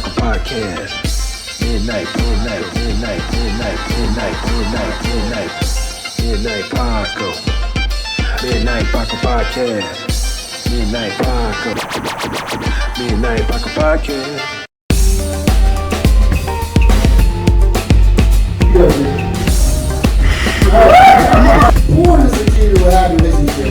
Paco Podcast. Midnight Paco. Midnight Paco Podcast. Midnight Paco Podcast. Porn is the key to a happy relationship.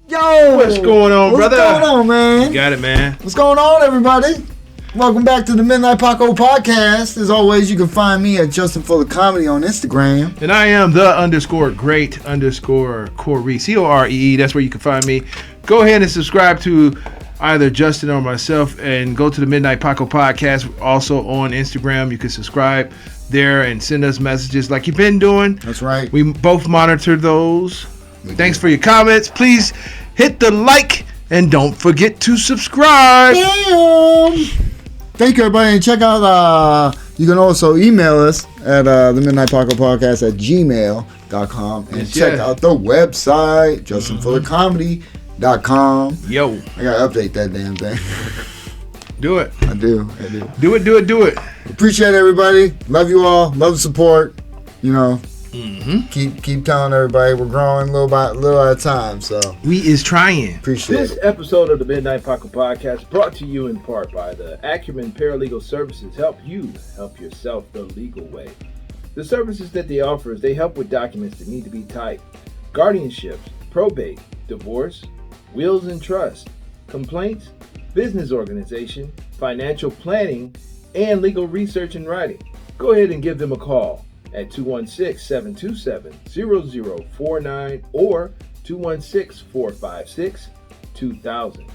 Yo! What's going on, brother? What's going on, man? You got it, man. What's going on, everybody? Welcome back to the Midnight Paco Podcast. As always, you can find me at Justin Fuller Comedy on Instagram. And I am the _great_ Corey, Coree. That's where you can find me. Go ahead and subscribe to either Justin or myself and go to the Midnight Paco Podcast. Also on Instagram, you can subscribe there and send us messages like you've been doing. That's right. We both monitor those. Thanks for your comments. Please hit the like and don't forget to subscribe. Damn. Thank you, everybody. And check out, you can also email us at the Midnight Paco Podcast at gmail.com. And check out the website, justinfullercomedy.com. Yo. I got to update that damn thing. Do it. I do. Do it. Appreciate everybody. Love you all. Love the support. You know, keep telling everybody we're growing little at a time. So we is trying. Appreciate This it. episode of the Midnight Paco Podcast brought to you in part by the Acumen Paralegal Services. Help you help yourself the legal way. The services that they offer is they help with documents that need to be typed, guardianships, probate, divorce, wills and trust, complaints, business organization, financial planning, and legal research and writing. Go ahead and give them a call at 216-727-0049 or 216-456-2000.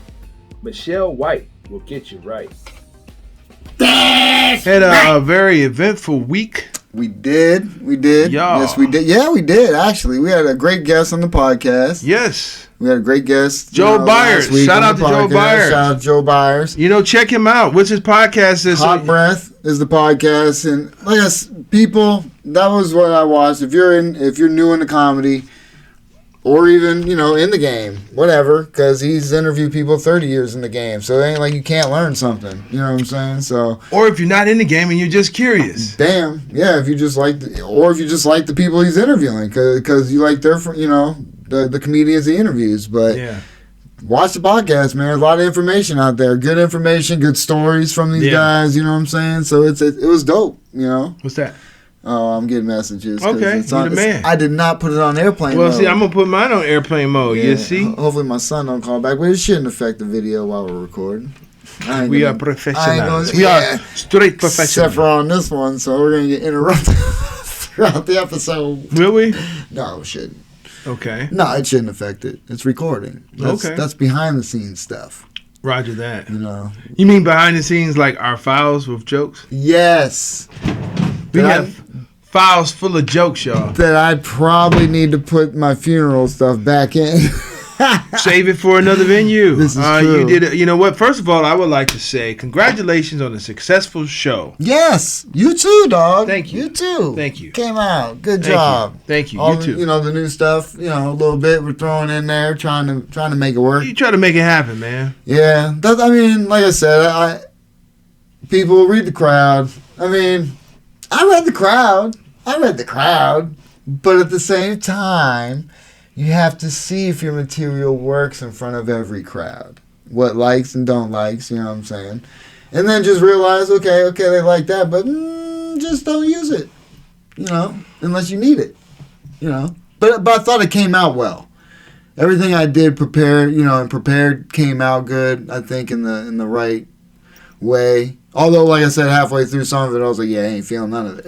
Michelle White will get you right. Had a very eventful week. We did. Y'all. Yes, we did. Yeah, we did, actually. We had a great guest on the podcast. Yes. We had a great guest. Joe Byers. Shout out to Joe Byers. Shout out to Joe Byers. You know, check him out. What's his podcast? Hot Breath is the podcast. And like I said, people, that was what I watched. If you're new into comedy, or even, in the game, whatever, because he's interviewed people 30 years in the game. So it ain't like you can't learn something. You know what I'm saying? So, or if you're not in the game and you're just curious. Damn. Yeah, if you just like the people he's interviewing, because you like their, the comedians he interviews. But yeah. Watch the podcast, man. There's a lot of information out there. Good information, good stories from these guys. You know what I'm saying? So it was dope. What's that? Oh, I'm getting messages. Okay, it's on, you the man. I did not put it on airplane mode. Well, see, I'm going to put mine on airplane mode. Yeah, You see? Hopefully my son don't call back. But it shouldn't affect the video while we're recording. We are professionals. We are straight professionals. Except for on this one, so we're going to get interrupted throughout the episode. Will we? No, it shouldn't. Okay. No, it shouldn't affect it. It's recording. That's behind the scenes stuff. Roger that. You mean behind the scenes like our files with jokes? Yes. We have files full of jokes, y'all. That I probably need to put my funeral stuff back in. Save it for another venue. This is true. You did it. You know what? First of all, I would like to say congratulations on a successful show. Yes, you too, dog. Thank you. You too. Thank you. Came out. Good job. Thank you. All You too. the new stuff. A little bit we're throwing in there, trying to make it work. You try to make it happen, man. Yeah. Like I said, people read the crowd. I read the crowd. But at the same time, you have to see if your material works in front of every crowd. What likes and don't likes, you know what I'm saying? And then just realize, okay, they like that, but just don't use it, unless you need it, But I thought it came out well. Everything I did prepared came out good, I think, in the right way. Although, like I said, halfway through some of it, I was like, yeah, I ain't feeling none of it.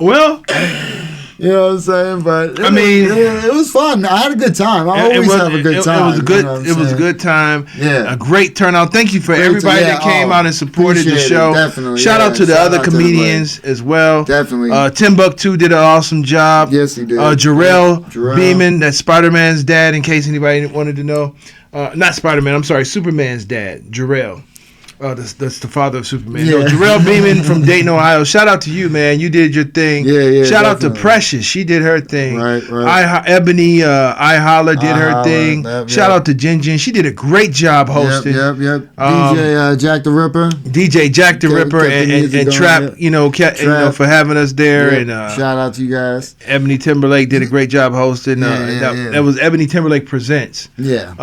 Well... You know what I'm saying? But it was fun. I had a good time. I always have a good time. It was a good time. Yeah. A great turnout. Thank you for everybody that came out and supported the show. Definitely. Shout out to the other comedians as well. Definitely. Timbuktu did an awesome job. Yes, he did. Jarrell Beeman, that's Spider-Man's dad, in case anybody wanted to know. Not Spider-Man, I'm sorry, Superman's dad, Jarrell. Oh, that's the father of Superman. Yeah. No, Jarrell Beeman from Dayton, Ohio. Shout out to you, man. You did your thing. Yeah, Shout out to definitely. Precious. She did her thing. Right. Ebony I Holler did I her Holler, thing. yep. Shout out to Jin Jin. She did a great job hosting. Yep. DJ Jack the Ripper. DJ Jack the Ripper kept the music and going, Trap, yep. Trap. for having us there. Yep. And shout out to you guys. Ebony Timberlake did a great job hosting. That was Ebony Timberlake Presents. Yeah.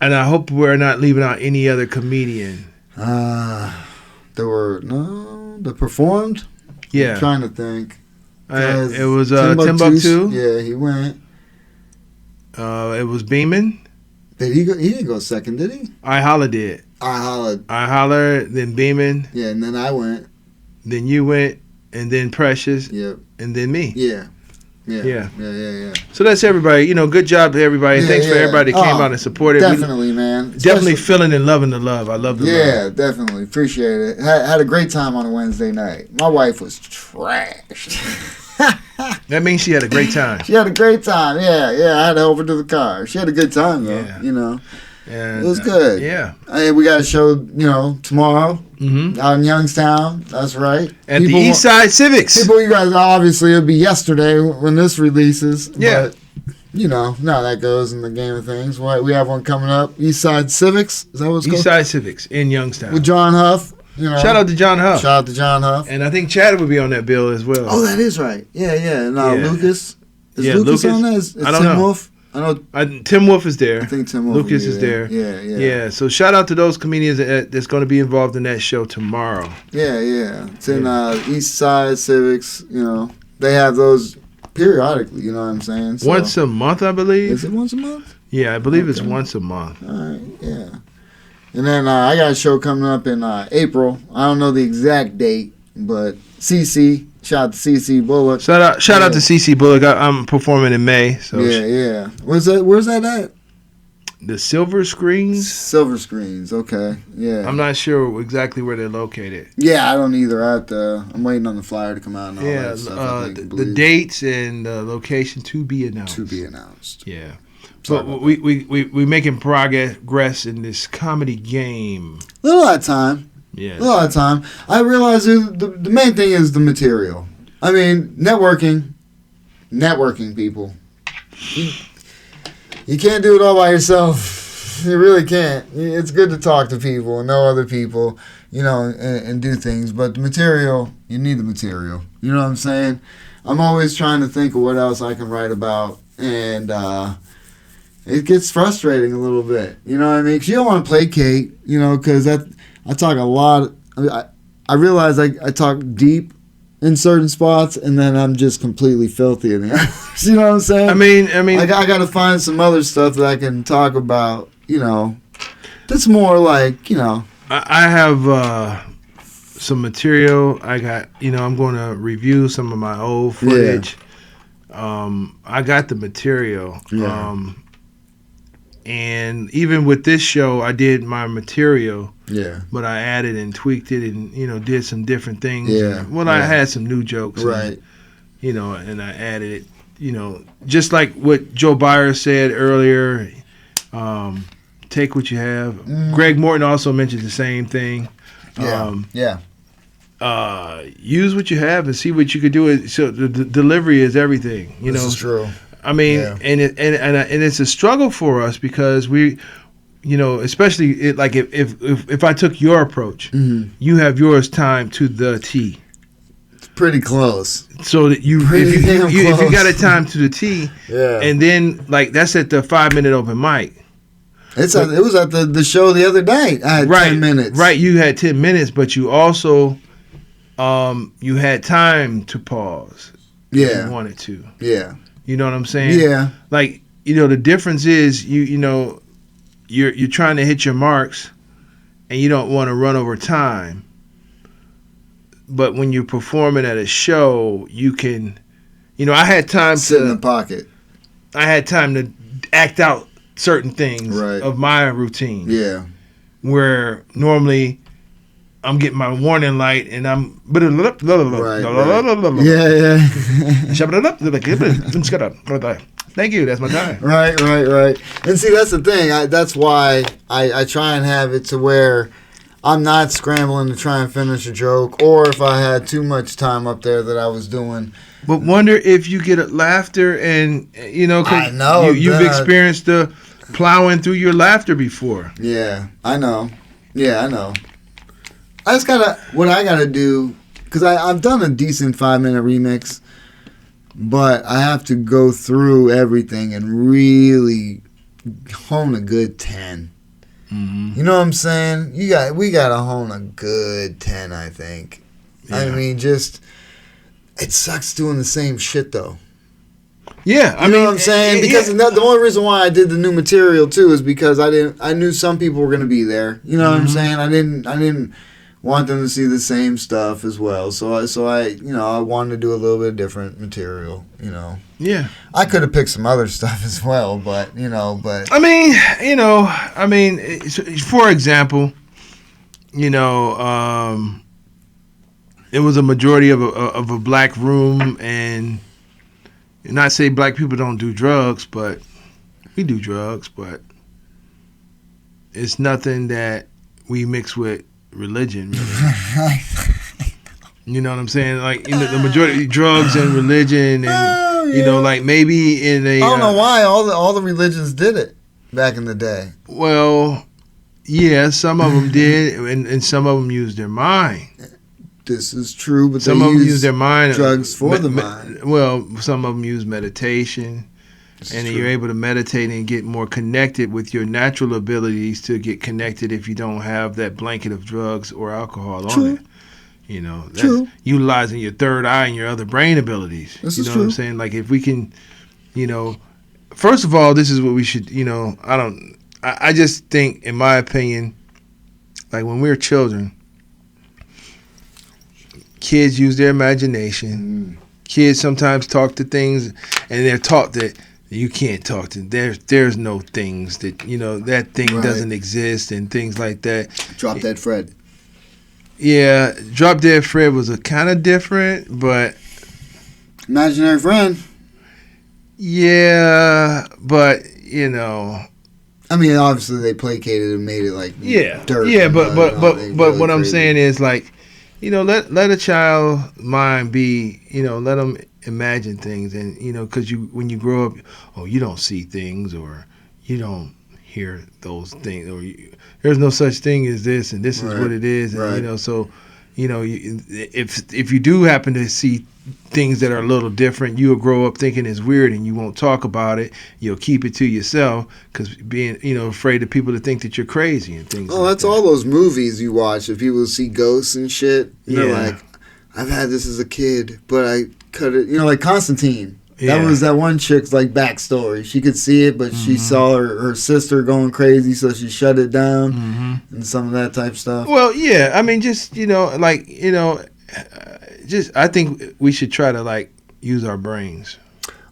And I hope we're not leaving out any other comedian. They performed. Yeah. I'm trying to think. It was Timbuktu. Yeah, he went. It was Beeman. Did he go? He didn't go second, did he? I Holler did. I hollered. I Holler, then Beeman. Yeah, and then I went. Then you went, and then Precious. Yep. And then me. Yeah. So that's everybody. Good job to everybody. Yeah, Thanks for everybody that came out and supported. Definitely, man. Definitely feeling and loving the love. I love the love. Yeah, definitely. Appreciate it. Had a great time on a Wednesday night. My wife was trashed. That means she had a great time. She had a great time. Yeah. I had to help her to the car. She had a good time, though. Yeah. And, it was good. Yeah. Hey, we got a show, tomorrow Mm-hmm. out in Youngstown. That's right. At the East Side Civics. People, you guys, obviously, it'll be yesterday when this releases. Yeah. But, now that goes in the game of things. We have one coming up. East Side Civics. Is that what it's called? East Side Civics in Youngstown. With John Huff. Shout out to John Huff. Shout out to John Huff. And I think Chad would be on that bill as well. Oh, that is right. Yeah. And Lucas. Is Lucas on that? Is I don't Tim know. Wolf? I know. Tim Wolf is there. I think Tim Wolf. Lucas is there. Yeah. So shout out to those comedians that's going to be involved in that show tomorrow. Yeah. It's in East Side Civics. They have those periodically. You know what I'm saying? So, once a month, I believe. Is it once a month? Yeah, I believe it's once a month. All right. Yeah. And then I got a show coming up in April. I don't know the exact date, but CC. Shout out to CC Bullock. Shout out to CC Bullock. I'm performing in May. So Yeah. Where's that at? The Silver Screens. Silver Screens. Okay. Yeah. I'm not sure exactly where they're located. Yeah, I don't either. I'm waiting on the flyer to come out and all that stuff. I the dates and the location to be announced. Yeah. But we making progress in this comedy game. A little at a time. Yeah. A lot of time. I realize the main thing is the material. I mean, networking people. You can't do it all by yourself. You really can't. It's good to talk to people and know other people, and do things. But the material, you need the material. You know what I'm saying? I'm always trying to think of what else I can write about. And it gets frustrating a little bit. You know what I mean? Because you don't want to placate, because I talk a lot. I realize I talk deep in certain spots, and then I'm just completely filthy in the others. You know what I'm saying? I mean, I got to find some other stuff that I can talk about. That's more like I have some material. I got I'm going to review some of my old footage. Yeah. I got the material. Yeah. And even with this show, I did my material. Yeah. But I added and tweaked it and, did some different things. Yeah. I had some new jokes. Right. And, and I added it, just like what Joe Byers said earlier, take what you have. Mm. Greg Morton also mentioned the same thing. Yeah. Use what you have and see what you could do. So the delivery is everything. This is true. I mean, and it's a struggle for us because we, especially if I took your approach, mm-hmm. you have yours timed to the T. It's pretty close. So that if you got it timed to the T, and then that's at the 5-minute open mic. It was at the show the other night. I had 10 minutes. Right, you had 10 minutes, but you also you had time to pause. Yeah, if you wanted to. Yeah. You know what I'm saying? Yeah. The difference is you're trying to hit your marks and you don't want to run over time. But when you're performing at a show, you can I had time sit in the pocket. I had time to act out certain things of my routine. Yeah. Where normally I'm getting my warning light and I'm right. Thank you, that's my time. Right. And see, that's the thing. That's why I try and have it to where I'm not scrambling to try and finish a joke, or if I had too much time up there that I was doing. But wonder if you get laughter and, you know, 'cause I know you've that. experienced the plowing through your laughter before. Yeah, I know. Yeah, I know. I just what I gotta do, because I've done a decent 5-minute remix, but I have to go through everything and really hone a good 10. Mm-hmm. You know what I'm saying? We gotta hone a good 10, I think. Yeah. I mean, just, it sucks doing the same shit though. Yeah, You know what I'm saying? Because the only reason why I did the new material too is because I knew some people were gonna be there. You know what I'm saying? I didn't want them to see the same stuff as well. So I wanted to do a little bit different material. You know. Yeah. I could have picked some other stuff as well, but I mean, for example, it was a majority of a black room, and not say black people don't do drugs, but we do drugs, but it's nothing that we mix with religion. Really. You know what I'm saying? Like, the majority of drugs and religion, and like maybe in a I don't know why all the religions did it back in the day. Well, yeah, some of them did, and some of them used their mind. This is true, but Some they of them use their mind. drugs for the mind. Well, some of them use meditation, and then you're able to meditate and get more connected with your natural abilities to get connected if you don't have that blanket of drugs or alcohol on it. That's utilizing your third eye and your other brain abilities. This you is know true. what I'm saying? Like, if we can, first of all, this is what we should, I just think, in my opinion, like when we were children, kids use their imagination. Kids sometimes talk to things, and they're taught that you can't talk to. There's no things that that thing doesn't exist, and things like that. Drop Dead Fred. Yeah, Drop Dead Fred was a kind of different, but Imaginary Friend. yeah, but I mean, obviously they placated and made it like dirt. Yeah, and but mud and all. They what really I'm created- saying is, like, let a child mind be, let them imagine things, and because when you grow up, you don't see things, or you don't hear those things, or there's no such thing as this, and this is what it is, and so if you do happen to see things that are a little different, you'll grow up thinking it's weird, and you won't talk about it. You'll keep it to yourself, because being afraid of people to think that you're crazy and things. Oh, like that's that. all those movies you watch. If people see ghosts and shit, they're Yeah. like, I've had this as a kid, but I cut it. Like Constantine. Yeah. That was that one chick's like backstory. She could see it, but she saw her sister going crazy, so she shut it down, and some of that type stuff. Well, yeah, I mean, just I think we should try to use our brains.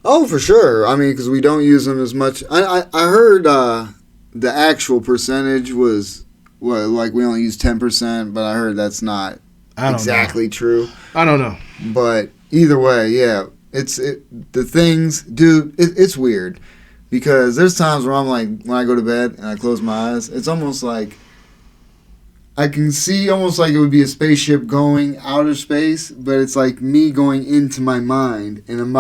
Oh, for sure. I mean, because we don't use them as much. I heard the actual percentage was we only use 10%, but I heard that's not exactly true. I don't know. But either way, yeah, the things, dude. It's weird because there's times where I'm like, when I go to bed and I close my eyes, it's almost like I can see almost like it would be a spaceship going outer space, but it's like me going into my mind, and and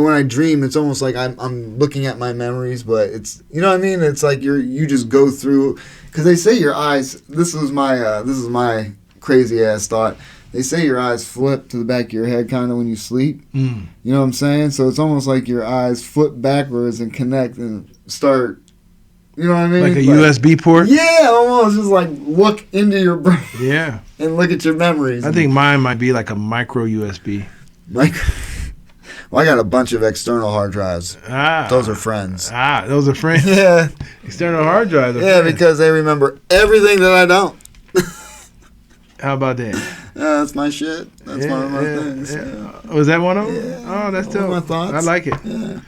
when I dream, it's almost like I'm looking at my memories, but it's, you know what I mean? It's like you just go through, because they say your eyes. This is my crazy ass thought. They say your eyes flip to the back of your head kind of when you sleep. You know what I'm saying? So it's almost like your eyes flip backwards and connect and start. You know what I mean? Like a USB port? Yeah, almost just like look into your brain. Yeah. And look at your memories. I think mine might be like a micro USB. Well, I got a bunch of external hard drives. Those are friends. Those are friends. Yeah. External hard drives are Yeah, friends. because they remember everything that I don't. How about that? Yeah, that's my shit. That's one of my things. Yeah. Yeah. Was that one of them? Yeah. Oh, that's One of dope. my thoughts. I like it. Yeah.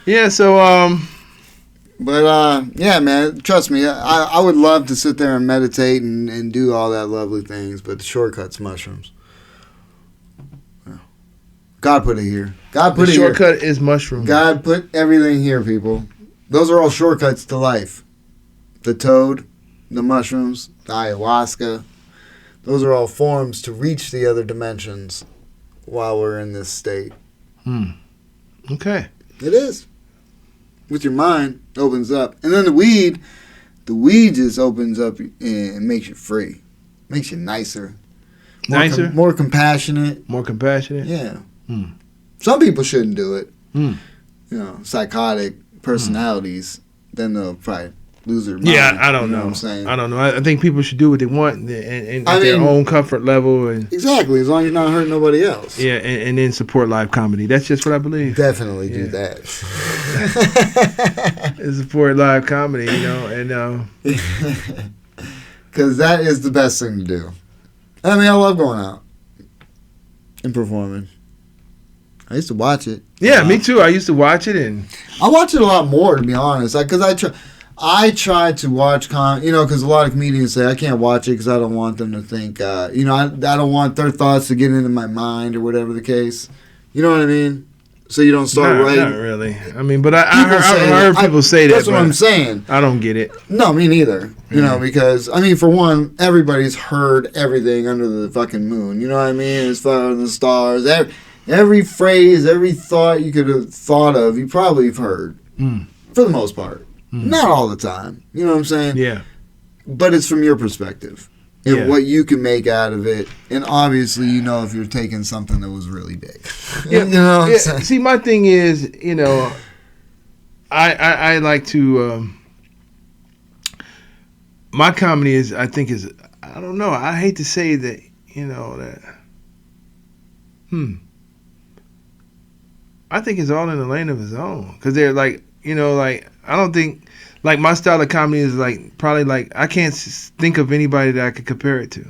Yeah, so But yeah, man, trust me, I would love to sit there and meditate and do all that lovely things, but the shortcut's mushrooms. God put it here. God put the it here. shortcut is mushroom. God put everything here, people. Those are all shortcuts to life. The toad, the mushrooms, the ayahuasca, Those are all forms to reach the other dimensions while we're in this state. Okay. It is. With your mind, opens up. And then the weed just opens up and makes you free. Makes you nicer. Nicer? More compassionate. More compassionate? Yeah. Some people shouldn't do it. Psychotic personalities, then they'll probably lose their mind. Yeah, I don't know. What I'm saying? I don't know. I think people should do what they want and at their own comfort level. And exactly, as long as you're not hurting nobody else. Yeah, and then support live comedy. That's just what I believe. Definitely do that. And support live comedy, and because that is the best thing to do. I mean, I love going out and performing. I used to watch it. Yeah, me too. I used to watch it, and I watch it a lot more, to be honest. Because I try to watch because a lot of comedians say I can't watch it because I don't want them to think, I don't want their thoughts to get into my mind or whatever the case. You know what I mean? So you don't start writing. Not really. I mean, but I heard people say that. That's what I'm saying. I don't get it. No, me neither. You know, because, I mean, for one, everybody's heard everything under the fucking moon. You know what I mean? As far as the stars. Every phrase, every thought you could have thought of, you probably have heard. For the most part. Not all the time. You know what I'm saying? Yeah. But it's from your perspective. And what you can make out of it. And obviously, if you're taking something that was really big. Yeah. You know what I'm saying? See, my thing is, I like to... my comedy is, I think is... I don't know. I hate to say that, that... I think it's all in the lane of its own. Because they're like, I don't think, like, my style of comedy is like, probably like, I can't think of anybody that I could compare it to.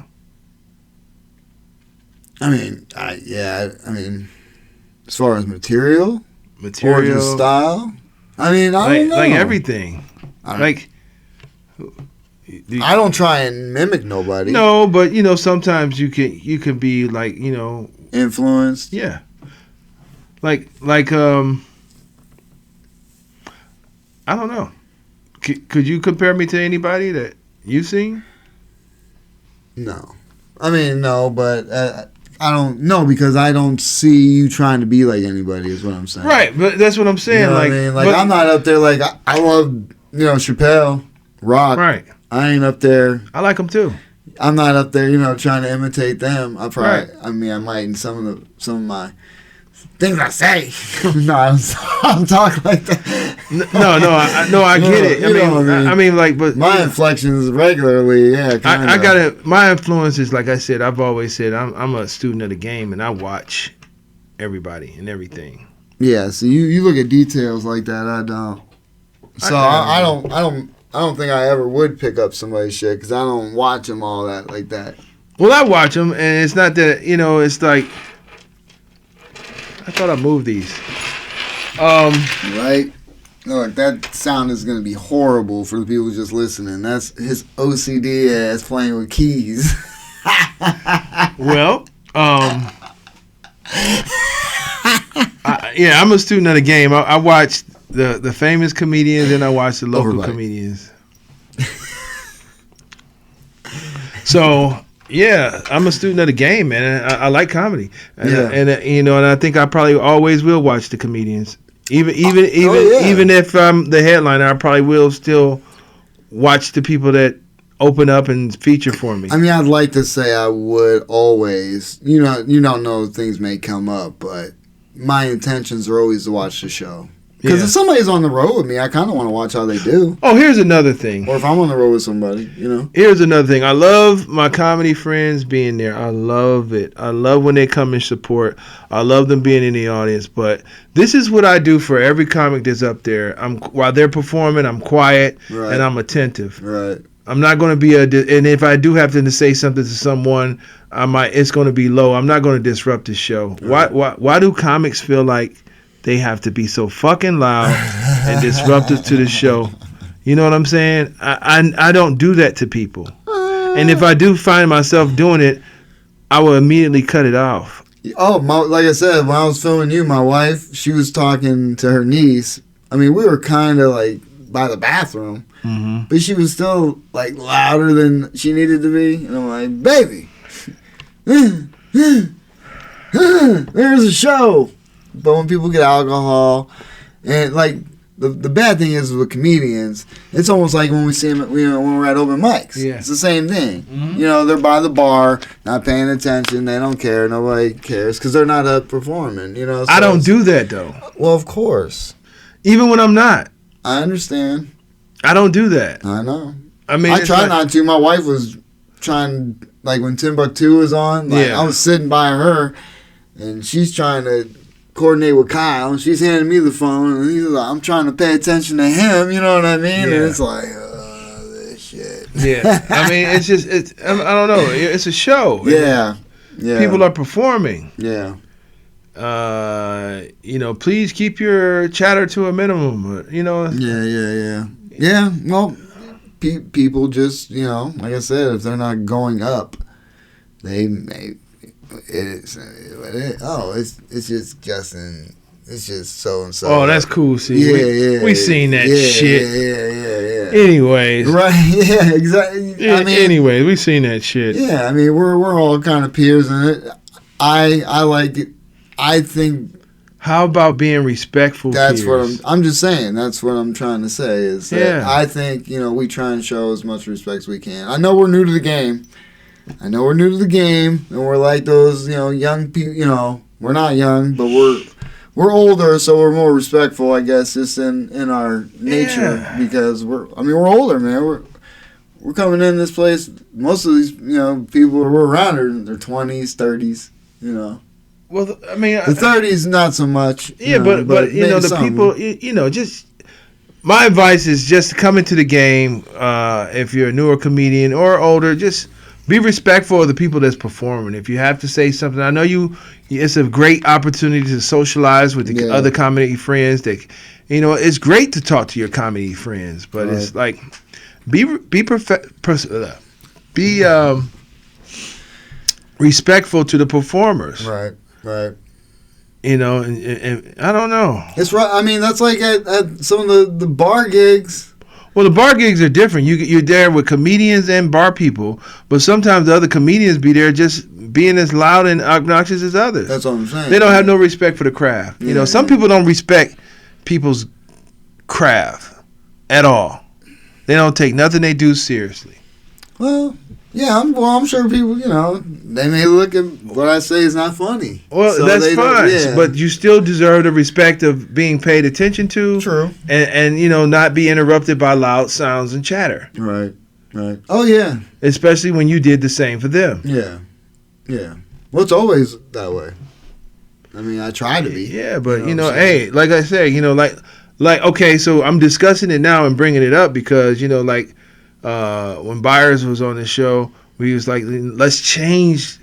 I mean, as far as material, origin style, I mean, I don't know. Like everything. I don't try and mimic nobody. No, but, sometimes you can be like, influenced. Yeah. Like I don't know. Could you compare me to anybody that you've seen? No. I mean, no, but I don't know because I don't see you trying to be like anybody is what I'm saying. Right, but that's what I'm saying. You know what I mean? Like, I'm not up there like, I love, Chappelle, Rock. Right. I ain't up there. I like them too. I'm not up there, trying to imitate them. I probably, I mean, I might in some of my things I say. No, I'm talking like that. No, I get it. I mean, like, but my inflections regularly, yeah. I got it. My influence is, like I said, I've always said I'm a student of the game, and I watch everybody and everything. Yeah, so you look at details like that. I don't. So I don't think I ever would pick up somebody's shit because I don't watch them all that like that. Well, I watch them, and it's not that it's like. I thought I moved these. Right? Look, that sound is going to be horrible for the people just listening. That's his OCD ass playing with keys. Well, I'm a student of the game. I watch the famous comedians and I watch the local comedians. So... yeah, I'm a student of the game, man. I like comedy, and I think I probably always will watch the comedians, even if I'm the headliner. I probably will still watch the people that open up and feature for me. I mean, I'd like to say I would always. You don't know things may come up, but my intentions are always to watch the show. Because if somebody's on the road with me, I kind of want to watch how they do. Oh, here's another thing. Or if I'm on the road with somebody, Here's another thing. I love my comedy friends being there. I love it. I love when they come and support. I love them being in the audience. But this is what I do for every comic that's up there. While they're performing, I'm quiet and I'm attentive. Right. I'm not going to be and if I do have to say something to someone, it's going to be low. I'm not going to disrupt the show. Right. Why do comics feel like they have to be so fucking loud and disruptive to the show? You know what I'm saying? I don't do that to people. And if I do find myself doing it, I will immediately cut it off. Oh, like I said, when I was filming you, my wife, she was talking to her niece. I mean, we were kind of like by the bathroom, but she was still like louder than she needed to be. And I'm like, baby. there's a show. But when people get alcohol, and like the bad thing is with comedians, it's almost like when we see them, when we're at open mics. Yeah. It's the same thing. Mm-hmm. They're by the bar, not paying attention. They don't care. Nobody cares because they're not up performing. So I don't do that though. Well, of course. Even when I'm not. I understand. I don't do that. I know. I mean, I try not to. My wife was trying, like when Timbuktu was on, I was sitting by her, and she's trying to coordinate with Kyle, and she's handing me the phone, and he's like, I'm trying to pay attention to him, you know what I mean? Yeah. And it's like, this shit. Yeah. I mean, I don't know. It's a show. Yeah. People are performing. Yeah. Please keep your chatter to a minimum. Yeah. Well, people just, like I said, if they're not going up, they may. It's just Justin. It's just so and so. Oh, that's cool. See, we seen that shit. Yeah. Anyways, right? Yeah, exactly. Anyways, we seen that shit. Yeah, I mean, we're all kind of peers in it. I like it. I think. How about being respectful? That's peers? what I'm just saying. That's what I'm trying to say. Is that I think we try and show as much respect as we can. I know we're new to the game. And we're like those, young people. We're not young, but we're older, so we're more respectful, I guess, just in our nature because we're older, man. We're coming in this place. Most of these, people we're around are in their 20s, 30s, Well, I mean, the 30s not so much. Yeah, but the some. people, just. My advice is just come into the game. If you're a newer comedian or older, just. Be respectful of the people that's performing. If you have to say something, I know it's a great opportunity to socialize with the other comedy friends. That, it's great to talk to your comedy friends, but it's like, be respectful to the performers. Right. And I don't know. It's right. I mean, that's like at some of the bar gigs. Well, the bar gigs are different. You're there with comedians and bar people, but sometimes the other comedians be there just being as loud and obnoxious as others. That's what I'm saying. They don't have no respect for the craft. Some people don't respect people's craft at all. They don't take nothing they do seriously. Well, yeah, I'm sure people, they may look at what I say is not funny. Well, so that's fine, but you still deserve the respect of being paid attention to. True. And not be interrupted by loud sounds and chatter. Right. Oh, yeah. Especially when you did the same for them. Yeah. Well, it's always that way. I mean, I try to be. Yeah, but, hey, like I say, like, okay, so I'm discussing it now and bringing it up because, when Byers was on the show, we was like, let's change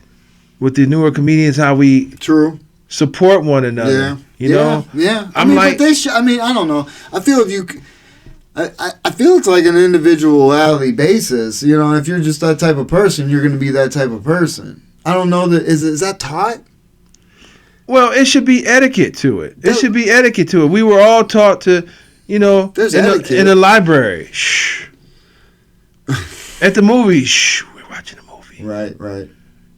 with the newer comedians how we support one another. Yeah. I don't know. I feel I feel it's like an individuality basis. If you're just that type of person, you're going to be that type of person. I don't know that is that taught. Well, it should be etiquette to it. We were all taught to, There's etiquette in the library. Shh. At the movie, shh, we're watching a movie. Right.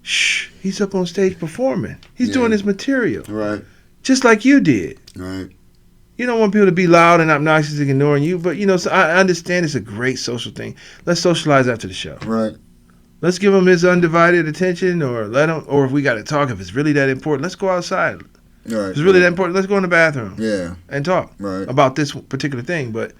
Shh, he's up on stage performing. He's doing his material. Right. Just like you did. Right. You don't want people to be loud and obnoxious and ignoring you, but so I understand it's a great social thing. Let's socialize after the show. Right. Let's give him his undivided attention, or if we got to talk, if it's really that important, let's go outside. Right. If it's really that important, let's go in the bathroom. Yeah. And talk about this particular thing, but.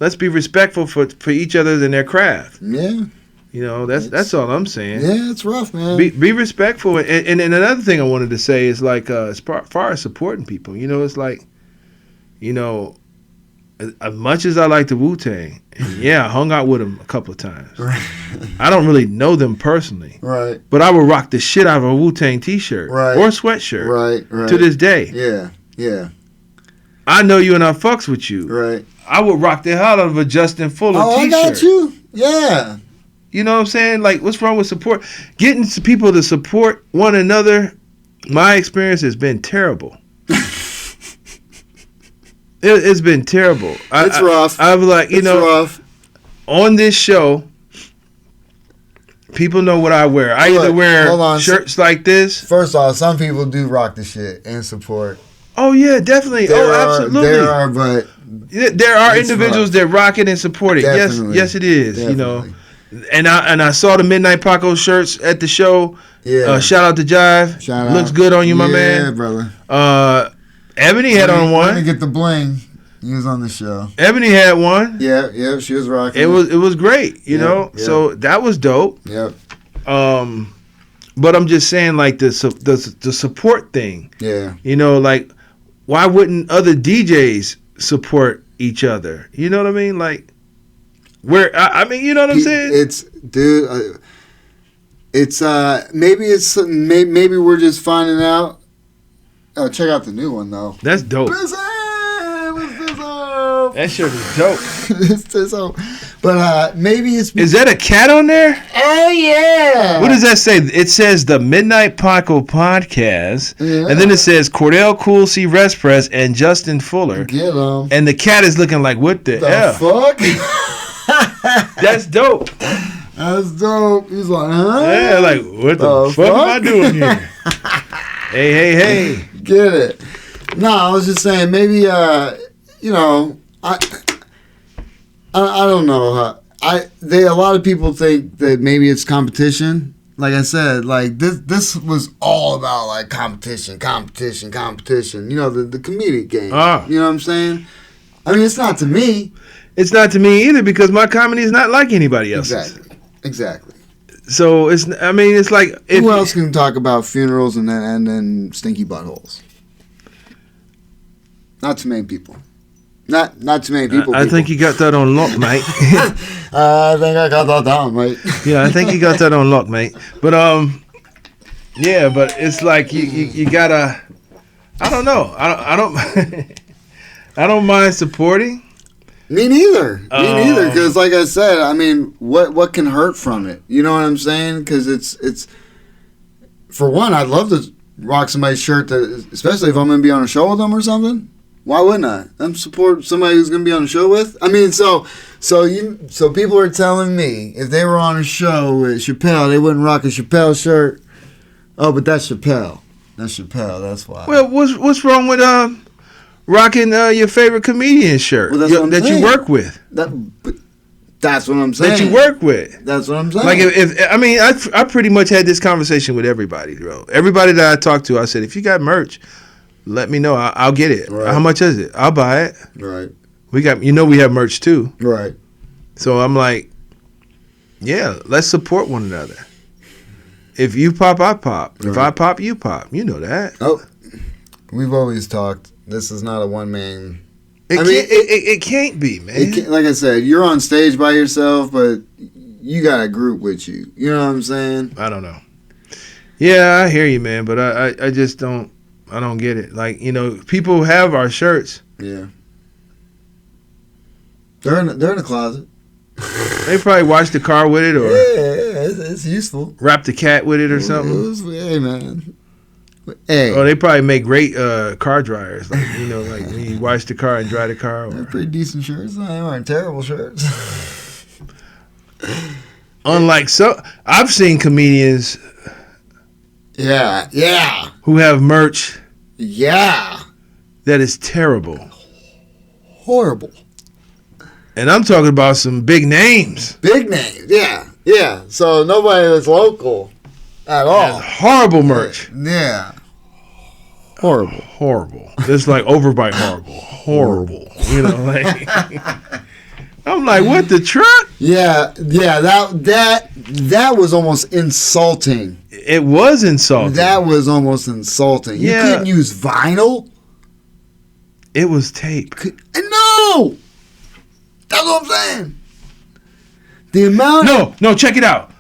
Let's be respectful for each other and their craft. Yeah. That's all I'm saying. Yeah, it's rough, man. Be respectful. And another thing I wanted to say is like as far as supporting people, it's like, as much as I like the Wu-Tang, I hung out with them a couple of times. Right. I don't really know them personally. Right. But I would rock the shit out of a Wu-Tang t-shirt. Right. Or sweatshirt. Right. To this day. Yeah. I know you and I fucks with you. Right. I would rock the hell out of a Justin Fuller t-shirt. I got you. Yeah. You know what I'm saying? Like, what's wrong with support? Getting people to support one another, my experience has been terrible. It's been terrible. It's rough. I'm like, rough. on this show, People know what I wear. I Look, either hold wear on. shirts like this. First off, some people do rock the shit and support. Oh yeah, definitely. Absolutely. There are, but there are it's individuals that rock it and support it. Definitely. Yes, it is. Definitely. You know, and I saw the Midnight Paco shirts at the show. Yeah. Shout out to Jive. Shout Looks out. good on you, my Yeah, man. brother. Ebony had on Let me one. get the bling. He was on the show. Ebony had one. Yeah, she was rocking. It was great. You Yeah, know, yeah. so that was dope. Yep. But I'm just saying, like the support thing. Yeah. You know, like why wouldn't other DJs support each other? You know what I mean? Like, I mean, you know what I'm saying? It's, dude. It's maybe we're just finding out. Oh, check out the new one though. That's dope. That shirt is dope. But maybe it's. Is that a cat on there? Oh yeah. What does that say? It says the Midnight Paco Podcast, Yeah. and then it says Cordell Cool C Rest Press and Justin Fuller, Get him. and the cat is looking like what the The hell? fuck? That's dope. That's dope. He's like, huh? Yeah, like what the fuck am I doing here? Hey. Get it? No, I was just saying maybe you know, I don't know. A lot of people think that maybe it's competition. Like I said, like this was all about like competition. You know, the comedic game. Ah. You know what I'm saying? I mean, it's not to me. It's not to me either because my comedy is not like anybody else's. Exactly. So it's. I mean, it's like Who else can talk about funerals and then stinky buttholes? Not too many people. Not too many people. I think you got that on lock, mate. I think I got that down, mate. Yeah, I think you got that on lock, mate. But yeah, but it's like you gotta. I don't know. I don't. I don't mind supporting. Me neither. Because, like I said, I mean, what can hurt from it? You know what I'm saying? Because it's for one, I'd love to rock somebody's shirt that, especially if I'm gonna be on a show with them or something. Why wouldn't I? I'm support somebody who's gonna be on a show with. I mean, so people are telling me if they were on a show with Chappelle, they wouldn't rock a Chappelle shirt. Oh, but that's Chappelle. That's Chappelle. That's why. Well, what's wrong with rocking your favorite comedian shirt Well, that's what I'm that saying. you work with? That's what I'm saying. That you work with. That's what I'm saying. Like if I mean I pretty much had this conversation with everybody, bro. Everybody that I talked to, I said, if you got merch, let me know. I'll get it. Right. How much is it? I'll buy it. Right. We have merch too. Right. So I'm like, yeah, let's support one another. If you pop, I pop. If I pop, you pop. You know that. Oh, we've always talked. This is not a one man. It can't be, man. Like I said, you're on stage by yourself, but you got a group with you. You know what I'm saying? I don't know. Yeah, I hear you, man, but I just don't. I don't get it. Like, you know, people have our shirts. Yeah. They're in the closet. They probably wash the car with it or it's useful. wrap the cat with it or something. Hey, man. Hey. Or they probably make great car dryers. Like, you know, like when you wash the car and dry the car. They're Or, pretty decent shirts. They aren't terrible shirts. unlike I've seen comedians Yeah. who have merch Yeah. that is terrible. Horrible. And I'm talking about some big names. Big names. Yeah. So nobody that's local at all. Horrible merch. Yeah. Horrible. Horrible. It's like overbite horrible. You know, like I'm like, what the truck? Yeah. That was almost insulting. It was insulting. That was almost insulting. Yeah. You couldn't use vinyl? It was tape. No! That's what I'm saying. The amount No, check it out.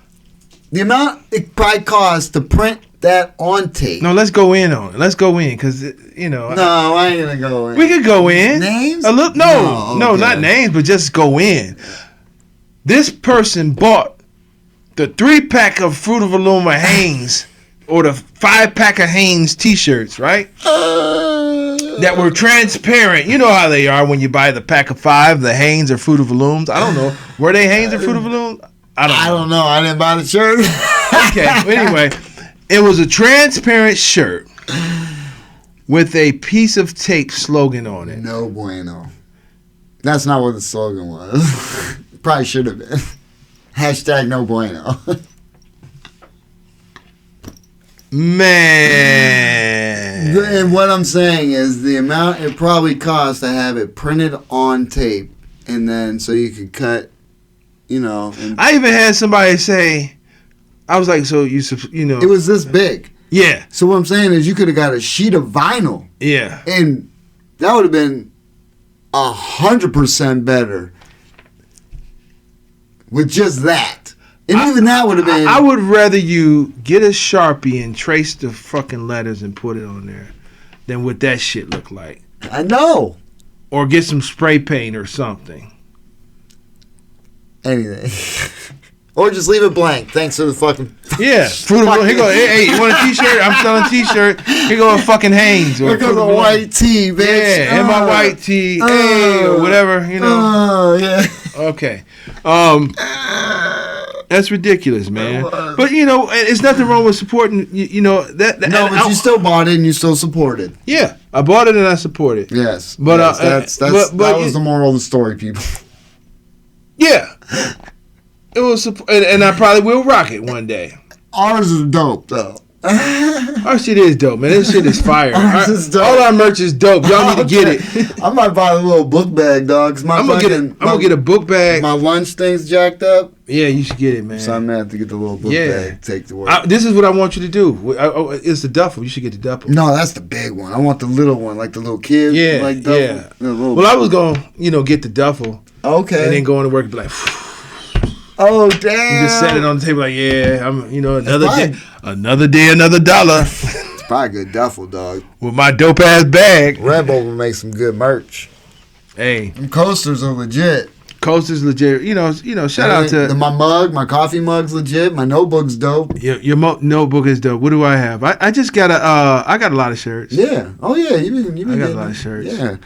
The amount it probably cost to print that on tape. No, let's go in on it. Let's go in because, you know. No, I ain't going to go in. We could go in. Names? A little, no, okay. not names, but just go in. This person bought the 3-pack of Fruit of the Loom Hanes or the 5-pack of Hanes t-shirts, right? That were transparent. You know how they are when you buy the pack of 5, the Hanes or Fruit of the Looms. I don't know. Were they Hanes or Fruit of the Looms? I don't know. I didn't buy the shirt. Okay. Anyway, it was a transparent shirt with a piece of tape slogan on it. No bueno. That's not what the slogan was. Probably should have been. Hashtag no bueno. Man. And what I'm saying is the amount it probably cost to have it printed on tape, and then so you could cut, And I even had somebody say, I was like, so it was this big. Yeah. So what I'm saying is you could have got a sheet of vinyl. Yeah. And that would have been 100% better with just that. And even that would have been... I would rather you get a Sharpie and trace the fucking letters and put it on there than what that shit look like. I know. Or get some spray paint or something. Anything. Or just leave it blank. Thanks for the fucking... Yeah. Here go. Hey, you want a t-shirt? I'm selling a t-shirt. Here go a fucking Hanes. Here goes a white tee, bitch. Yeah, and my white tee. Hey, or whatever, Oh, yeah. Okay. That's ridiculous, man. But it's nothing wrong with supporting. That. No, but you still bought it and you still supported. Yeah, I bought it and I support it. Yes, but that was the moral of the story, people. Yeah, it was, and I probably will rock it one day. Ours is dope, though. Our shit is dope, man. This shit is fire. Ours is dope. All our merch is dope. Y'all need to get it. I might buy a little book bag, dog. I'm gonna get a book bag. My lunch thing's jacked up. Yeah, you should get it, man. So I'm gonna have to get the little book bag. Take to work. This is what I want you to do. It's the duffel. You should get the duffel. No, that's the big one. I want the little one, like the little kid. Yeah, like duffel. yeah. Well, I was gonna, get the duffel. Okay. And then go into work and be like, oh damn! You just set it on the table like, yeah, I'm, another day, another dollar. It's probably a good duffel, dog. With my dope ass bag. Red Bull will make some good merch. Hey, them coasters are legit. Coasters legit. Shout out to my coffee mug's legit. My notebook's dope. Your notebook is dope. What do I have? I just got I got a lot of shirts. Yeah. Oh yeah. You been got a lot of shirts. Yeah.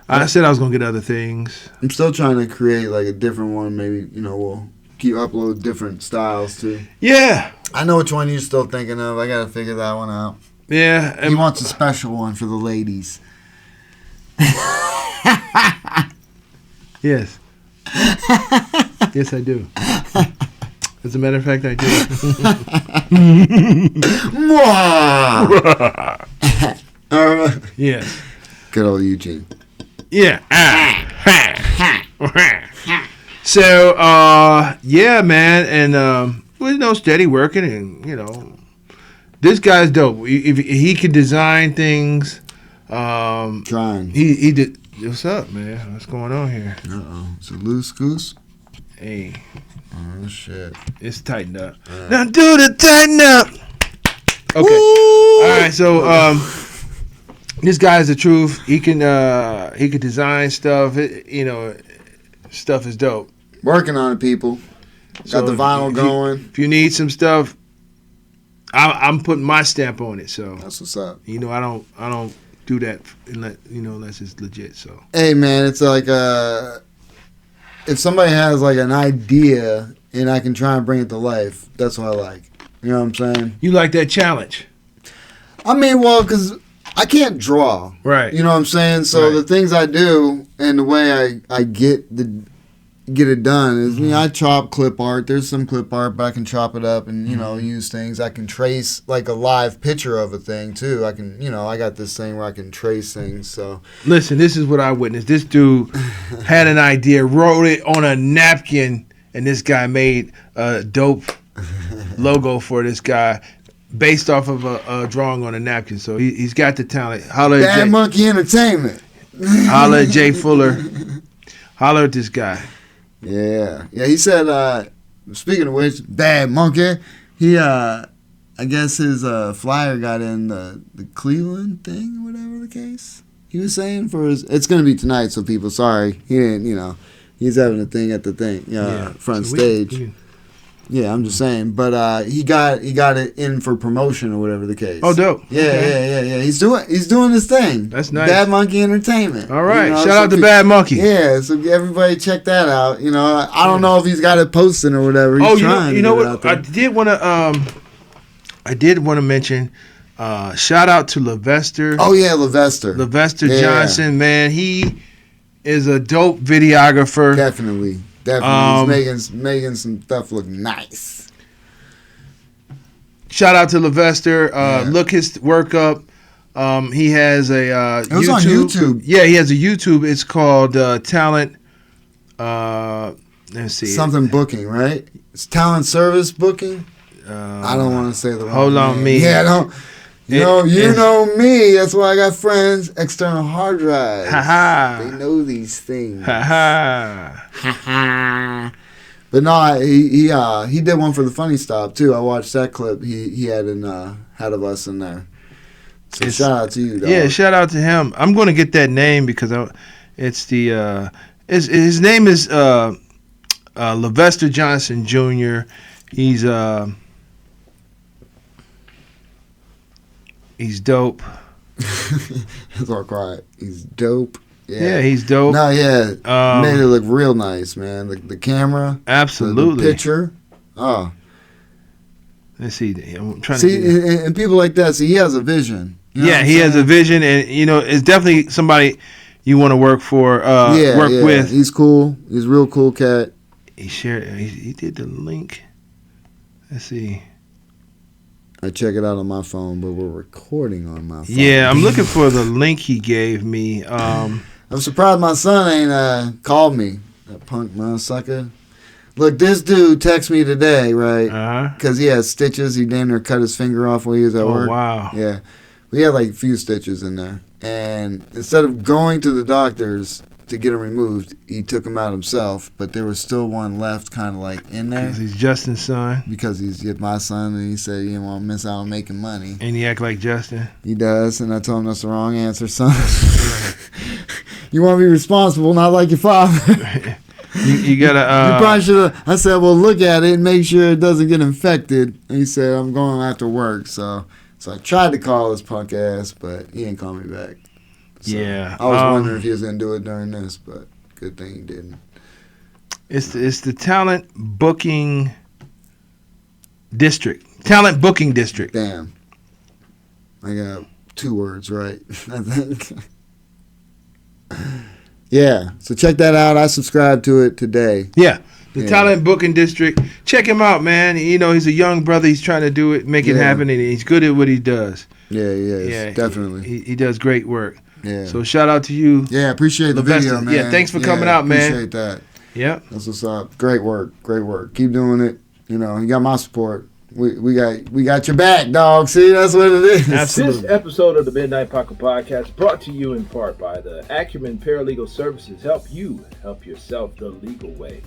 I said I was gonna get other things. I'm still trying to create like a different one. Maybe we'll keep upload different styles too. Yeah. I know which one you're still thinking of. I gotta figure that one out. Yeah. He wants a special one for the ladies. Yes. Yes, I do. As a matter of fact, I do. Yes. Good old Eugene. Yeah. So, yeah, man, and steady working, and this guy's dope. If he could design things, trying. He did. What's up, man? What's going on here? It's a loose goose. Hey. Oh shit! It's tightened up. Now do the tighten up. Okay. Ooh. All right. So, this guy's the truth. He can design stuff. Stuff is dope. Working on it, people. Got the vinyl going. If you need some stuff, I'm putting my stamp on it. So that's what's up. I don't do that unless it's legit. So hey, man, it's like if somebody has like an idea and I can try and bring it to life, that's what I like. You know what I'm saying? You like that challenge? I mean, well, because I can't draw. Right. You know what I'm saying? So the things I do and the way I get it done is, I chop clip art. There's some clip art, but I can chop it up and, use things. I can trace like a live picture of a thing too. I can, I got this thing where I can trace things. So listen, this is what I witnessed. This dude had an idea, wrote it on a napkin, and this guy made a dope logo for this guy based off of a drawing on a napkin. So he's got the talent. Holla at Bad Monkey Entertainment. Holla at Jay Fuller. Holla at this guy. Yeah. He said, speaking of which, Bad Monkey, he, I guess his flyer got in the Cleveland thing, or whatever the case. He was saying it's going to be tonight, so people, sorry. He didn't, he's having a thing at the thing, front stage. Yeah, I'm just saying. But he got it in for promotion or whatever the case. Oh, dope. Yeah, Okay. yeah. He's doing his thing. That's nice. Bad Monkey Entertainment. All right. You know, Shout out to Bad Monkey. Yeah, so everybody check that out. You know, I don't know if he's got it posted or whatever. He's trying you know to get it what? out there. I did want to mention. Shout out to Levester. Oh yeah, Levester Johnson, man. He is a dope videographer. Definitely. He's making some stuff look nice. Shout out to Levester. Look his work up. He has a it was on YouTube. Yeah, he has a YouTube. It's called Talent. Let's see. Something booking, right? It's talent service booking. I don't want to say the wrong Hold on, name. me. Yeah, I don't. You know me. That's why I got friends. External hard drives. They know these things. But no, he did one for the Funny Stop too. I watched that clip. He had had of us in there. So shout out to you, dog. Yeah, shout out to him. I'm going to get that name because his name is Levester Johnson Jr. He's dope. It's all quiet. He's dope. Yeah, he's dope. No, yeah. Made it look real nice, man. The camera. Absolutely. The picture. Oh. Let's see. I'm trying to see. And people like that, he has a vision. You know he has a vision, and, it's definitely somebody you want to work for, work with. He's cool. He's a real cool cat. He shared. He did the link. Let's see. I check it out on my phone, but we're recording on my phone. Yeah, I'm looking for the link he gave me. I'm surprised my son ain't called me. That punk motherfucker. Look, this dude texted me today, right? Because he has stitches. He damn near cut his finger off while he was at work. Oh, wow. Yeah. We had like a few stitches in there. And instead of going to the doctors to get them removed, he took them out himself. But there was still one left kind of like in there. Because he's Justin's son. Because he's my son, and he said he didn't want to miss out on making money. And he act like Justin. He does, and I told him that's the wrong answer, son. You want to be responsible, not like your father. You gotta. You probably should have. I said, well, look at it and make sure it doesn't get infected. And he said, I'm going after work. So I tried to call his punk ass, but he didn't call me back. So yeah. I was wondering if he was going to do it during this, but good thing he didn't. It's the talent booking district. Talent booking district. Damn. I got 2 words right, I think. Yeah, so check that out. I subscribed to it today. Yeah, the Talent Booking District. Check him out, man. He's a young brother. He's trying to do it, make it happen, and he's good at what he does. Yeah, definitely. He does great work. Yeah. So shout out to you. Yeah, appreciate the video, man. Yeah, thanks for coming out, man. Appreciate that. Yeah. That's what's up. Great work. Keep doing it. You got my support. We got your back, dog. See, that's what it is. Absolutely. This episode of the Midnight Paco Podcast brought to you in part by the Acumen Paralegal Services. Help you help yourself the legal way.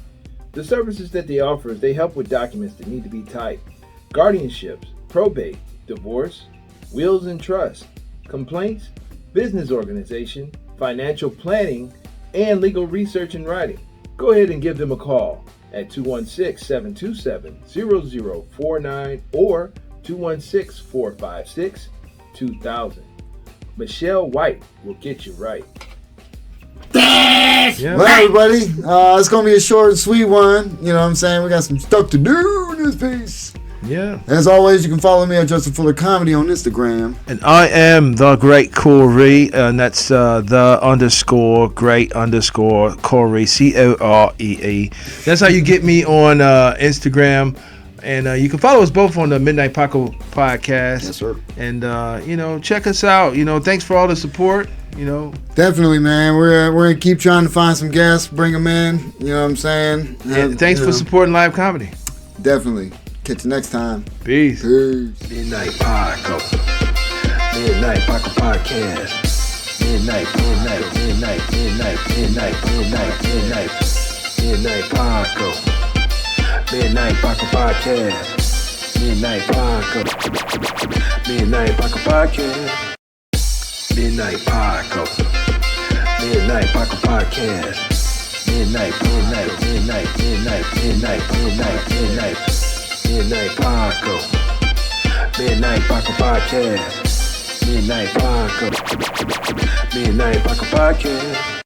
The services that they offer is they help with documents that need to be typed, guardianships, probate, divorce, wills and trust, complaints, business organization, financial planning, and legal research and writing. Go ahead and give them a call at 216-727-0049 or 216-456-2000. Michelle White will get you right. Yeah. Well, everybody, it's going to be a short and sweet one. You know what I'm saying? We got some stuff to do in this piece. Yeah. As always, you can follow me at Justin Fuller Comedy on Instagram. And I am the Great Corey, and that's _great_ Corey, COREE. That's how you get me on Instagram. And you can follow us both on the Midnight Paco Podcast. Yes, sir. And, check us out. Thanks for all the support. Definitely, man. We're going to keep trying to find some guests, bring them in. You know what I'm saying? And thanks for supporting live comedy. Definitely. Catch you next time. Peace. Midnight Paco. Midnight Paco Podcast. Midnight Paco. Midnight Paco Podcast. Midnight Paco. Midnight Paco Podcast. Midnight Paco. Midnight Paco Podcast. Midnight. Midnight Paco. Midnight Paco Podcast. Midnight Paco. Midnight Paco Podcast.